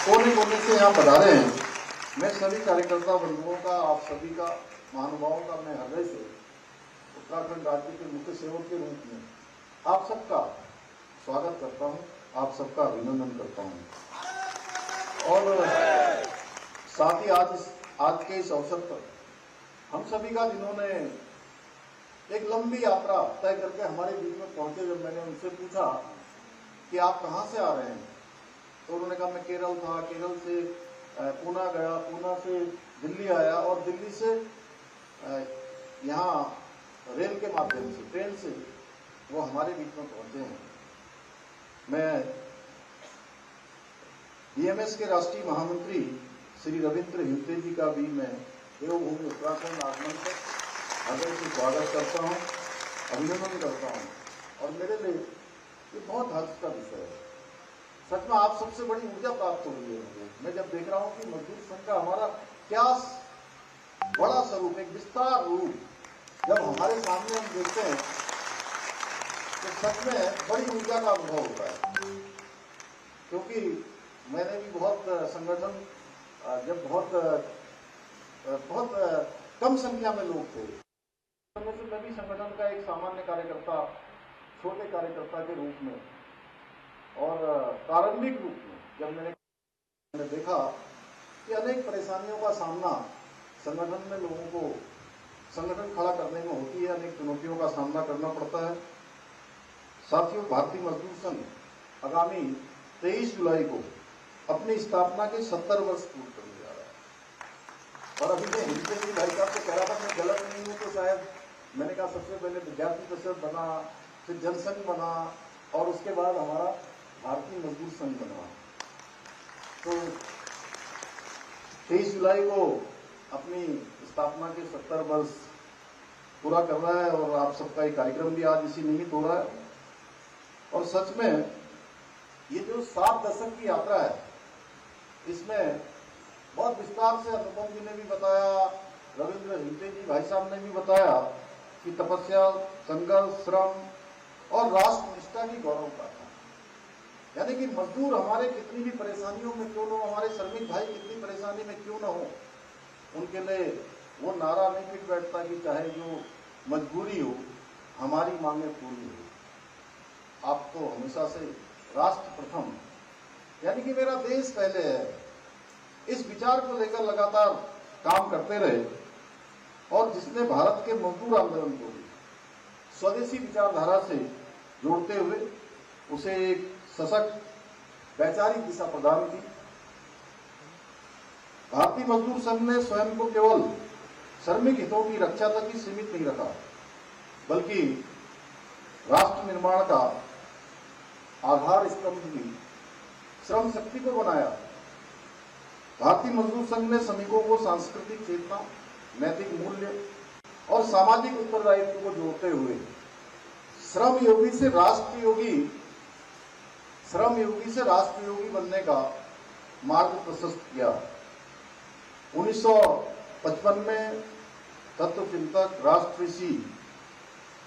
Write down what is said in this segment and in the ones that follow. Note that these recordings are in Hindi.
कोने कोने से यहाँ पधारे हैं। मैं सभी कार्यकर्ता बंधुओं का, आप सभी का, महानुभावों का मैं हृदय से उत्तराखंड राज्य के मुख्य सेवक के रूप में आप सबका स्वागत करता हूँ, आप सबका अभिनंदन करता हूँ। और साथ ही आज के इस अवसर पर हम सभी का जिन्होंने एक लंबी यात्रा तय करके हमारे बीच में पहुंचे, जब मैंने उनसे पूछा कि आप कहाँ से आ रहे हैं तो उन्होंने कहा मैं केरल था, केरल से पूना गया, पूना से दिल्ली आया और दिल्ली से यहाँ रेल के माध्यम से, ट्रेन से वो हमारे बीच में पहुंचे हैं। मैं बीएमएस के राष्ट्रीय महामंत्री श्री रविंद्र हिंते जी का भी मैं देवभूमि उत्तराखंड आगमन पर हृदय से स्वागत करता हूँ, अभिनंदन करता हूँ। और मेरे लिए ये बहुत हर्ष का विषय है। सच में आप सबसे बड़ी ऊर्जा प्राप्त हो रही है। मैं जब देख रहा हूँ कि मजदूर संघ का हमारा क्या बड़ा स्वरूप, एक विस्तार रूप जब हमारे सामने हम देखते हैं तो सच में बड़ी ऊर्जा का अनुभव होता है। क्योंकि मैंने भी बहुत संगठन, जब बहुत कम संख्या में लोग थे, मैं भी संगठन का एक सामान्य कार्यकर्ता, छोटे कार्यकर्ता के रूप में और प्रारंभिक रूप में जब मैंने देखा कि अनेक परेशानियों का सामना संगठन में लोगों को संगठन खड़ा करने में होती है, अनेक चुनौतियों का सामना करना पड़ता है। साथियों, भारतीय मजदूर संघ आगामी 23 जुलाई को अपनी स्थापना के 70 वर्ष पूर्ण करने जा रहा है। और अभी मैं हिंदी जी भाई साहब से कह रहा था, मैं गलत नहीं हूँ तो शायद मैंने कहा सबसे पहले विद्यार्थी परिषद बना, फिर जनसंघ बना और उसके बाद हमारा भारतीय मजदूर संघ बना। तो 23 जुलाई को अपनी स्थापना के 70 वर्ष पूरा कर रहा है और आप सबका एक कार्यक्रम भी आज इसी निमित्त हो रहा है। और सच में ये जो 7 दशक की यात्रा है, इसमें बहुत विस्तार से अनुपम जी ने भी बताया, रविंद्र हिंते जी भाई साहब ने भी बताया कि तपस्या, संघर्ष, श्रम और राष्ट्रनिष्ठा की गौरव का था। यानी कि मजदूर हमारे कितनी भी परेशानियों में क्यों न हो, हमारे श्रमिक भाई कितनी परेशानी में क्यों न हो, उनके लिए वो नारा नहीं फिट बैठता कि चाहे जो मजबूरी हो, हमारी मांगें पूरी हो। आप तो हमेशा से राष्ट्र प्रथम, यानी कि मेरा देश पहले है, इस विचार को लेकर लगातार काम करते रहे और जिसने भारत के मजदूर आंदोलन को भी स्वदेशी विचारधारा से जोड़ते हुए उसे एक सशक्त वैचारिक दिशा प्रदान की। भारतीय मजदूर संघ ने स्वयं को केवल श्रमिक हितों की रक्षा तक ही सीमित नहीं रखा, बल्कि राष्ट्र निर्माण का आधार स्तंभ भी श्रम शक्ति को बनाया। भारतीय मजदूर संघ ने श्रमिकों को सांस्कृतिक चेतना, नैतिक मूल्य और सामाजिक उत्तरदायित्व को जोड़ते हुए श्रम योगी से राष्ट्र योगी बनने का मार्ग प्रशस्त किया। 1955 में तत्व चिंतक राष्ट्रऋषि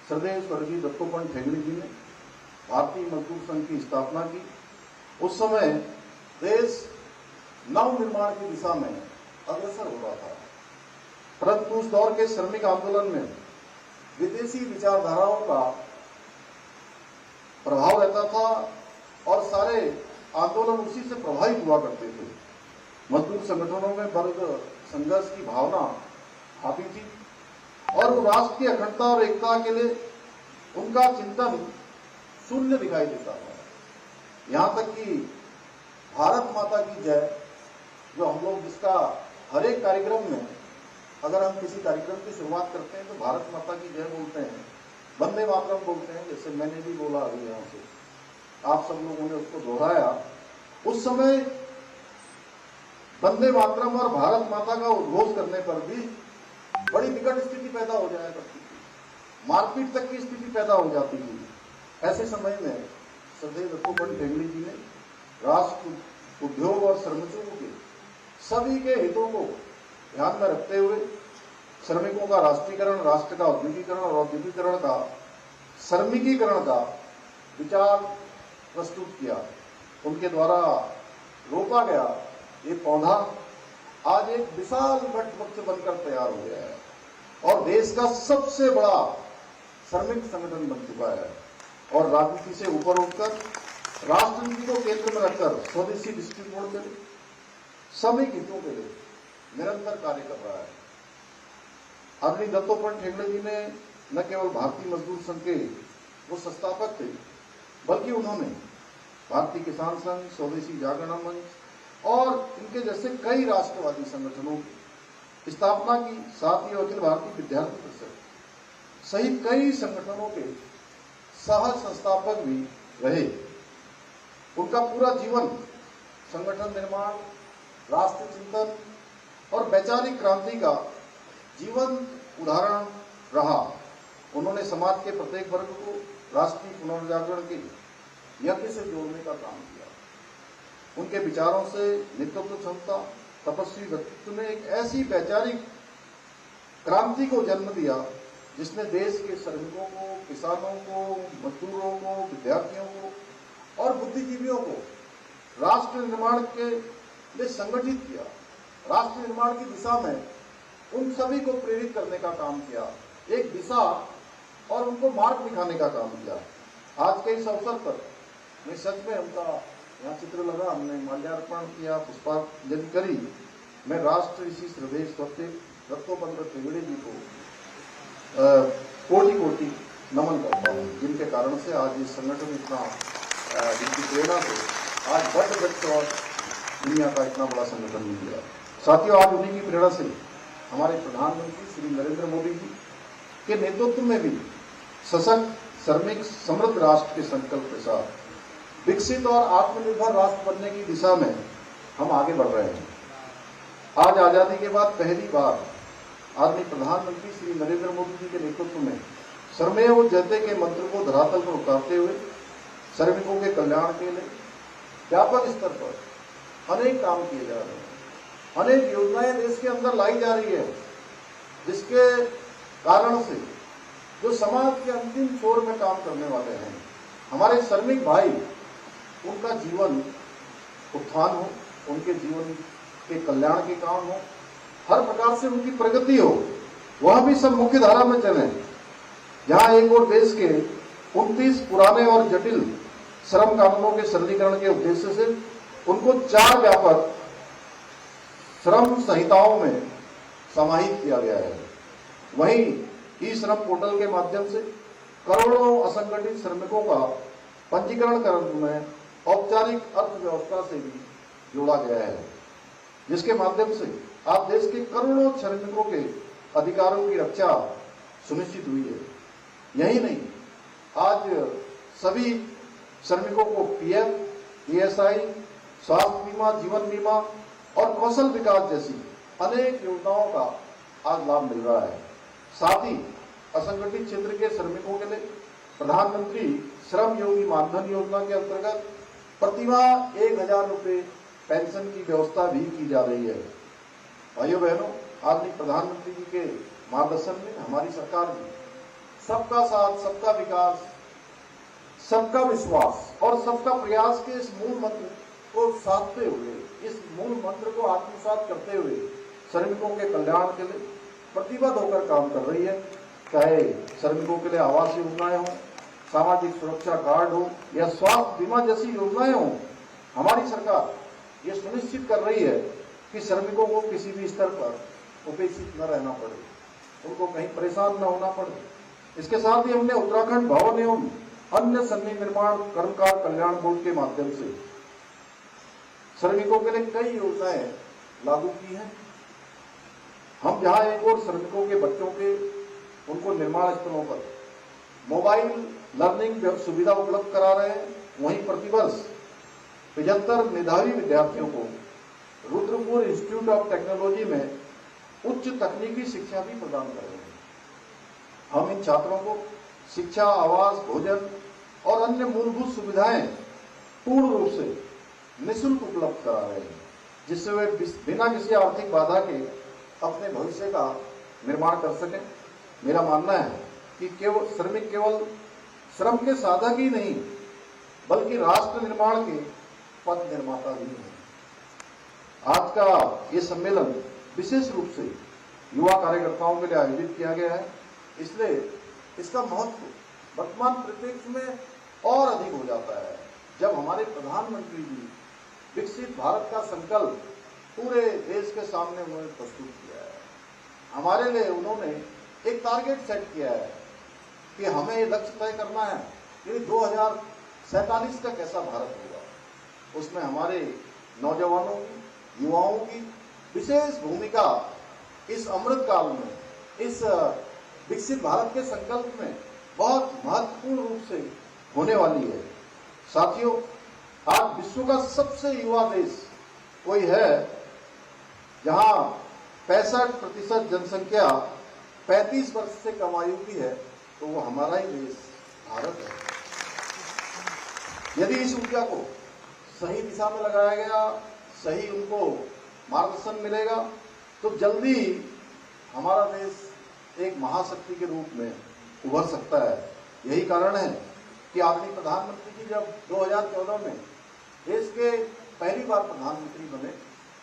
श्रद्धेय स्वर्गीय दत्तोपंत ठेंगड़ी जी ने भारतीय मजदूर संघ की स्थापना की। उस समय देश नव निर्माण की दिशा में अग्रसर हो रहा था, परंतु उस दौर के श्रमिक आंदोलन में विदेशी विचारधाराओं का प्रभाव रहता था और सारे आंदोलन उसी से प्रभावित हुआ करते थे। मजदूर संगठनों में वर्ग संघर्ष की भावना हावी थी और वो राष्ट्र की अखंडता और एकता के लिए उनका चिंतन शून्य दिखाई देता था। यहाँ तक कि भारत माता की जय, जो हम लोग जिसका हर एक कार्यक्रम में अगर हम किसी कार्यक्रम की शुरुआत करते हैं तो भारत माता की जय बोलते हैं, वंदे मातरम बोलते हैं, जैसे मैंने भी बोला अभी यहाँ से, आप सब लोगों ने उसको दोहराया। उस समय वंदे मातरम और भारत माता का उद्घोष करने पर भी बड़ी विकट स्थिति पैदा हो जाया करती थी, मारपीट तक की स्थिति पैदा हो जाती थी। ऐसे समय में श्रद्धेय दत्तोपंत ठेंगड़ी जी ने राष्ट्र, उद्योग और श्रमिकों के सभी के हितों को ध्यान में रखते हुए श्रमिकों का राष्ट्रीयकरण, राष्ट्र का औद्योगिकरण और औद्योगिकरण का श्रमिकीकरण का विचार प्रस्तुत किया। उनके द्वारा रोका गया ये पौधा आज एक विशाल वट वृक्ष बनकर तैयार हो गया है और देश का सबसे बड़ा श्रमिक संगठन बन चुका है और राजनीति से ऊपर उठकर राष्ट्र नीति को केंद्र में रखकर स्वदेशी दृष्टिकोण के लिए सभी हितों के लिए निरंतर कार्य कर रहा है। आदरणीय दत्तोपंत ठेंगड़े जी ने न केवल भारतीय मजदूर संघ के वो संस्थापक थे, बल्कि उन्होंने भारतीय किसान संघ, स्वदेशी जागरण मंच और इनके जैसे कई राष्ट्रवादी संगठनों की स्थापना की। साथ ही अखिल भारतीय विद्यार्थी परिषद सहित कई संगठनों के सह संस्थापक भी रहे। उनका पूरा जीवन संगठन निर्माण, राष्ट्र चिंतन और वैचारिक क्रांति का जीवन उदाहरण रहा। उन्होंने समाज के प्रत्येक वर्ग को राष्ट्रीय पुनर्जागरण के यज्ञ से जोड़ने का काम किया। उनके विचारों से नेतृत्व क्षमता, तपस्वी व्यक्तित्व ने एक ऐसी वैचारिक क्रांति को जन्म दिया जिसने देश के श्रमिकों को, किसानों को, मजदूरों को, विद्यार्थियों को और बुद्धिजीवियों को राष्ट्र निर्माण के लिए संगठित किया। राष्ट्र निर्माण की दिशा में उन सभी को प्रेरित करने का काम किया, एक दिशा और उनको मार्ग दिखाने का काम किया। आज के इस अवसर पर मैं सच में उनका यहाँ चित्र लगा, हमने माल्यार्पण किया, पुष्पांजलि करी। मैं राष्ट्र ऋषि श्रद्धेय स्वस्तिक दत्तोपंत ठेंगड़े जी को कोटि कोटि नमन करता हूँ, जिनके कारण से आज इस संगठन इतना, जिनकी प्रेरणा से आज वट वृक्ष और दुनिया का इतना बड़ा संगठन मिल गया। साथियों, आज उन्हीं की प्रेरणा से हमारे प्रधानमंत्री श्री नरेंद्र मोदी जी के नेतृत्व में भी सशक्त, श्रमिक, समृद्ध राष्ट्र के संकल्प के साथ विकसित और आत्मनिर्भर राष्ट्र बनने की दिशा में हम आगे बढ़ रहे हैं। आज आजादी के बाद पहली बार आदरणीय प्रधानमंत्री श्री नरेंद्र मोदी जी के नेतृत्व में श्रमेव जयते के मंत्र को धरातल पर उतारते हुए श्रमिकों के कल्याण के लिए व्यापक स्तर पर अनेक काम किए जा रहे हैं। अनेक योजनाएं देश के अंदर लाई जा रही है, जिसके कारण से जो समाज के अंतिम छोर में काम करने वाले हैं, हमारे श्रमिक भाई, उनका जीवन उत्थान हो, उनके जीवन के कल्याण के काम हो, हर प्रकार से उनकी प्रगति हो, वह भी सब मुख्य धारा में चले। जहां एक और देश के 29 पुराने और जटिल श्रम कानूनों के सरलीकरण के उद्देश्य से उनको 4 व्यापक श्रम संहिताओं में समाहित किया गया है, वहीं ई श्रम पोर्टल के माध्यम से करोड़ों असंगठित श्रमिकों का पंजीकरण करने में औपचारिक अर्थव्यवस्था से भी जोड़ा गया है, जिसके माध्यम से आज देश के करोड़ों श्रमिकों के अधिकारों की रक्षा सुनिश्चित हुई है। यही नहीं, आज सभी श्रमिकों को पीएफ, ईएसआई, स्वास्थ्य बीमा, जीवन बीमा और कौशल विकास जैसी अनेक योजनाओं का आज लाभ मिल रहा है। साथ ही असंगठित क्षेत्र के श्रमिकों के लिए प्रधानमंत्री श्रम योगी मानधन योजना के अंतर्गत प्रतिमाह 1000 रुपये पेंशन की व्यवस्था भी की जा रही है। भाइयों बहनों, आदरणीय प्रधानमंत्री जी के मार्गदर्शन में हमारी सरकार भी सबका साथ, सबका विकास, सबका विश्वास और सबका प्रयास के इस मूल मंत्र को साधते हुए, इस मूल मंत्र को आत्मसात करते हुए श्रमिकों के कल्याण के लिए प्रतिबद्ध होकर काम कर रही है। चाहे श्रमिकों के लिए आवास योजनाएं हो, सामाजिक सुरक्षा कार्ड हो या स्वास्थ्य बीमा जैसी योजनाएं हो, हमारी सरकार ये सुनिश्चित कर रही है कि श्रमिकों को किसी भी स्तर पर उपेक्षित न रहना पड़े, उनको कहीं परेशान न होना पड़े। इसके साथ ही हमने उत्तराखंड भवन एवं अन्य सन्नी निर्माण कर्मकार कल्याण बोर्ड के माध्यम से श्रमिकों के लिए कई योजनाएं लागू की हैं। हम जहां एक और श्रमिकों के बच्चों के उनको निर्माण स्थलों पर मोबाइल लर्निंग सुविधा उपलब्ध करा रहे हैं, वहीं प्रतिवर्ष 75 मेधावी विद्यार्थियों को रुद्रपुर इंस्टीट्यूट ऑफ टेक्नोलॉजी में उच्च तकनीकी शिक्षा भी प्रदान कर रहे हैं। हम इन छात्रों को शिक्षा, आवास, भोजन और अन्य मूलभूत सुविधाएं पूर्ण रूप से निःशुल्क उपलब्ध करा रहे हैं, जिससे वे बिना किसी आर्थिक बाधा के अपने भविष्य का निर्माण कर सकें। मेरा मानना है कि श्रमिक केवल श्रम के साधक ही नहीं, बल्कि राष्ट्र निर्माण के पथ निर्माता भी हैं। आज का ये सम्मेलन विशेष रूप से युवा कार्यकर्ताओं के लिए आयोजित किया गया है, इसलिए इसका महत्व वर्तमान परिप्रेक्ष्य में और अधिक हो जाता है जब हमारे प्रधानमंत्री जी विकसित भारत का संकल्प पूरे देश के सामने उन्होंने प्रस्तुत किया है। हमारे लिए उन्होंने एक टारगेट सेट किया है कि हमें ये लक्ष्य तय करना है कि 2047 तक कैसा भारत होगा। उसमें हमारे नौजवानों की, युवाओं की विशेष भूमिका इस अमृत काल में, इस विकसित भारत के संकल्प में बहुत महत्वपूर्ण रूप से होने वाली है। साथियों, आज विश्व का सबसे युवा देश कोई है जहां 65% जनसंख्या 35 वर्ष से कम आयु की है, तो वो हमारा ही देश भारत है। यदि इस ऊर्जा को सही दिशा में लगाया गया, सही उनको मार्गदर्शन मिलेगा, तो जल्दी हमारा देश एक महाशक्ति के रूप में उभर सकता है। यही कारण है कि आदरणीय प्रधानमंत्री जी जब 2014 में देश के पहली बार प्रधानमंत्री बने,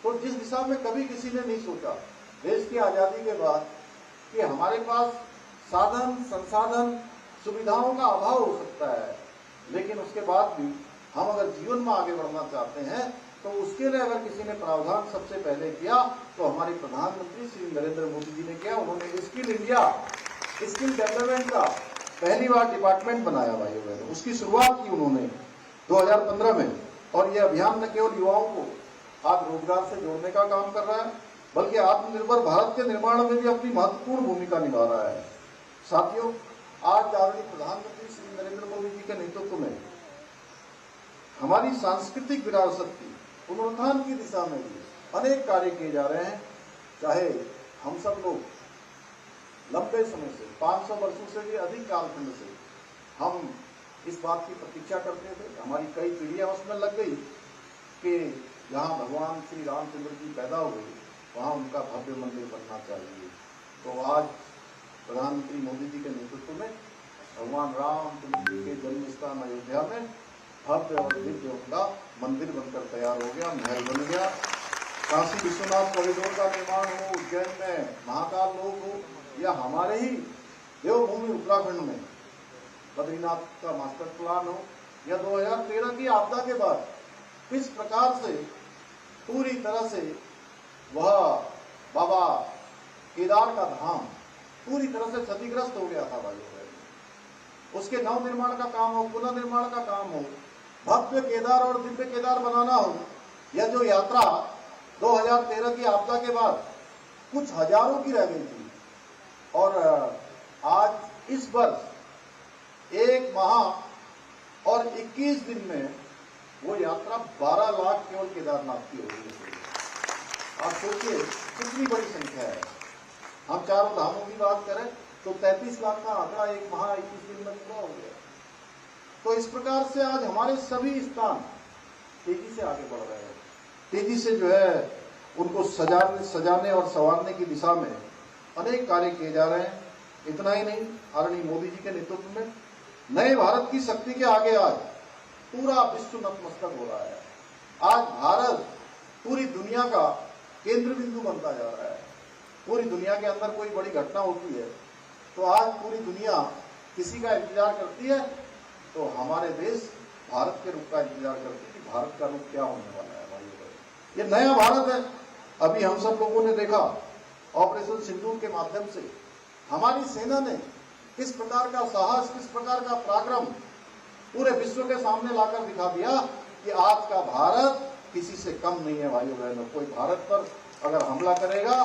तो जिस दिशा में कभी किसी ने नहीं सोचा देश की आजादी के बाद कि हमारे पास साधन, संसाधन, सुविधाओं का अभाव हो सकता है, लेकिन उसके बाद भी हम अगर जीवन में आगे बढ़ना चाहते हैं तो उसके लिए अगर किसी ने प्रावधान सबसे पहले किया तो हमारे प्रधानमंत्री श्री नरेंद्र मोदी जी ने किया। उन्होंने स्किल इंडिया, स्किल डेवलपमेंट का पहली बार डिपार्टमेंट बनाया भाई बहनों। उसकी शुरुआत की उन्होंने 2015 में, और यह अभियान न केवल युवाओं को आज रोजगार से जोड़ने का काम कर रहा है, बल्कि आत्मनिर्भर भारत के निर्माण में भी अपनी महत्वपूर्ण भूमिका निभा रहा है। साथियों, आज आदरणीय प्रधानमंत्री श्री नरेंद्र मोदी जी के नेतृत्व में हमारी सांस्कृतिक विरासत की पुनरुत्थान की दिशा में भी अनेक कार्य किए जा रहे हैं। चाहे हम सब लोग लंबे समय से, 500 वर्षों से भी अधिक कालखंड से हम इस बात की प्रतीक्षा करते थे, हमारी कई पीढ़ियां उसमें लग गई कि जहां भगवान श्री रामचंद्र जी पैदा हुए वहां उनका भव्य मंदिर बनना चाहिए। तो आज प्रधानमंत्री मोदी जी के नेतृत्व में भगवान रामचंद्र जी के जन्म स्थान अयोध्या में भव्य और दिव्य उनका मंदिर बनकर तैयार हो गया, महल बन गया। काशी विश्वनाथ कॉरिडोर का निर्माण हो, उज्जैन में महाकाल लोक हो, या हमारे ही देवभूमि उत्तराखंड में बद्रीनाथ का मास्टर प्लान हो, या 2013 की आपदा के बाद किस प्रकार से पूरी तरह से वह बाबा केदार का धाम पूरी तरह से क्षतिग्रस्त हो गया था भाइयों बहनों। उसके नव निर्माण का काम हो, पुनः निर्माण का काम हो, भव्य केदार और दिव्य केदार बनाना हो, यह जो यात्रा 2013 की आपदा के बाद कुछ हजारों की रह गई थी, और आज इस वर्ष 1 माह और 21 दिन में वो यात्रा 12 लाख केवल केदारनाथ की हो गई है। आप सोचिए कितनी बड़ी संख्या है। हम चारों धामों की बात करें तो 33 लाख का आंकड़ा 1 माह 21 दिन में पूरा हो गया। तो इस प्रकार से आज हमारे सभी स्थान तेजी से आगे बढ़ रहे हैं, तेजी से जो है उनको सजाने और संवारने की दिशा में अनेक कार्य किए जा रहे हैं। इतना ही नहीं, आदरणीय मोदी जी के नेतृत्व में नए भारत की शक्ति के आगे आज पूरा विश्व नतमस्तक हो रहा है। आज भारत पूरी दुनिया का केंद्र बिंदु बनता जा रहा है। पूरी दुनिया के अंदर कोई बड़ी घटना होती है तो आज पूरी दुनिया किसी का इंतजार करती है, तो हमारे देश भारत के रूप का इंतजार करती है कि भारत का रूप क्या होने वाला है भाई। ये नया भारत है। अभी हम सब लोगों ने देखा ऑपरेशन सिंदूर के माध्यम से हमारी सेना ने किस प्रकार का साहस, किस प्रकार का पराक्रम पूरे विश्व के सामने लाकर दिखा दिया कि आज का भारत किसी से कम नहीं है भाइयों बहनों। कोई भारत पर अगर हमला करेगा,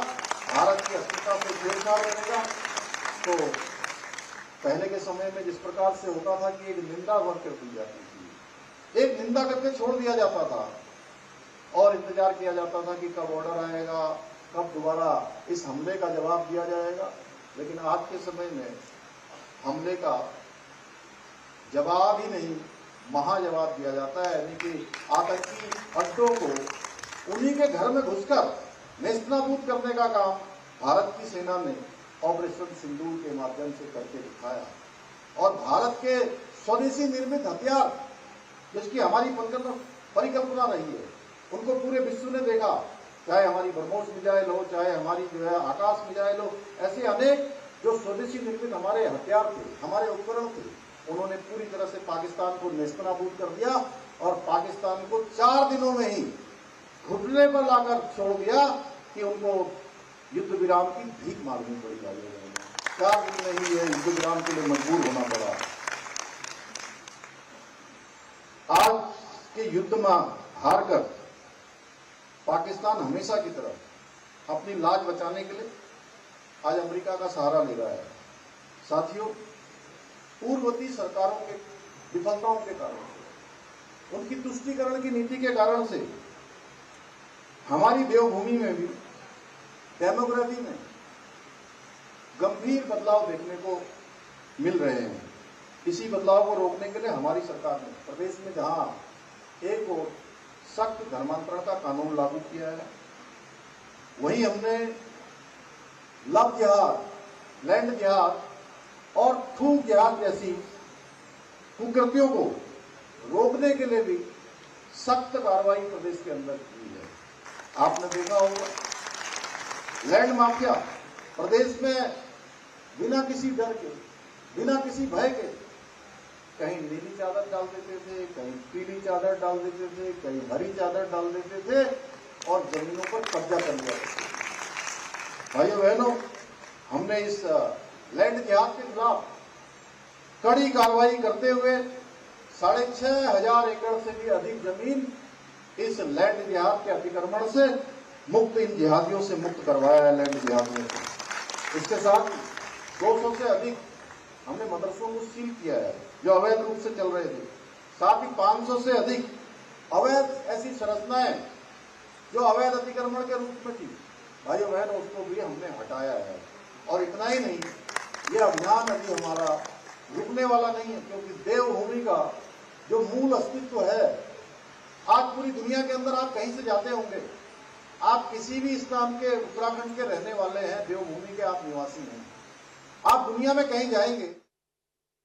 भारत की अस्मिता से छेड़छाड़ करेगा, तो पहले के समय में जिस प्रकार से होता था कि एक निंदा वर्ग कर दी जाती थी, एक निंदा करके छोड़ दिया जाता था और इंतजार किया जाता था कि कब ऑर्डर आएगा, कब दोबारा इस हमले का जवाब दिया जाएगा। लेकिन आज के समय में हमले का जवाब ही नहीं, महाजवाब दिया जाता है। यानी कि आतंकी अड्डों को उन्हीं के घर में घुसकर नेस्तनाबूद करने का काम भारत की सेना ने ऑपरेशन सिंदूर के माध्यम से करके दिखाया। और भारत के स्वदेशी निर्मित हथियार जिसकी हमारी परिकल्पना रही है, उनको पूरे विश्व ने देखा चाहे हमारी ब्रह्मोस मिसाइल हो, चाहे हमारी जो है आकाश मिसाइल हो, ऐसे अनेक जो स्वदेशी निर्मित हमारे हथियार थे, हमारे उपकरण थे, उन्होंने पूरी तरह से पाकिस्तान को नेस्तनाबूद कर दिया और पाकिस्तान को 4 दिनों में ही घुटने पर लाकर छोड़ दिया कि उनको युद्ध विराम की भीख मांगनी पड़ी। 4 दिन में ही यह युद्ध विराम के लिए मजबूर होना पड़ा। आज के युद्ध में हारकर पाकिस्तान हमेशा की तरह अपनी लाज बचाने के लिए आज अमेरिका का सहारा ले रहा है। साथियों, पूर्ववर्ती सरकारों के विफलताओं के कारण से, उनकी तुष्टीकरण की नीति के कारण से हमारी देवभूमि में भी डेमोग्राफी में गंभीर बदलाव देखने को मिल रहे हैं। इसी बदलाव को रोकने के लिए हमारी सरकार ने प्रदेश में जहां एक और सख्त धर्मांतरण का कानून लागू किया है, वहीं हमने लव जिहाद, लैंड जिहाद और थूक जिहाद जैसी कुकृतियों को रोकने के लिए भी सख्त कार्रवाई प्रदेश के अंदर की है। आपने देखा होगा लैंड माफिया प्रदेश में बिना किसी डर के, बिना किसी भय के कहीं नीली चादर डाल देते थे, कहीं पीली चादर डाल देते थे, कहीं हरी चादर डाल देते थे और जमीनों पर कब्जा कर लिया। भाइयों बहनों, हमने इस लैंड जिहाद के खिलाफ कड़ी कार्रवाई करते हुए 6,500 एकड़ से भी अधिक जमीन इस लैंड जिहाद के अतिक्रमण से मुक्त, इन जिहादियों से मुक्त करवाया है लैंड जिहाद में। इसके साथ 200 से अधिक हमने मदरसों को सील किया है जो अवैध रूप से चल रहे थे। साथ ही 500 से अधिक अवैध ऐसी संरचनाएं जो अवैध अतिक्रमण के रूप में थी, भाइयों बहनों, उसको भी हमने हटाया है। और इतना ही नहीं, ये अभियान अभी हमारा रुकने वाला नहीं है, क्योंकि देवभूमि का जो मूल अस्तित्व है, आज पूरी दुनिया के अंदर आप कहीं से जाते होंगे, आप किसी भी स्थान के, उत्तराखंड के रहने वाले हैं, देवभूमि के आप निवासी हैं, आप दुनिया में कहीं जाएंगे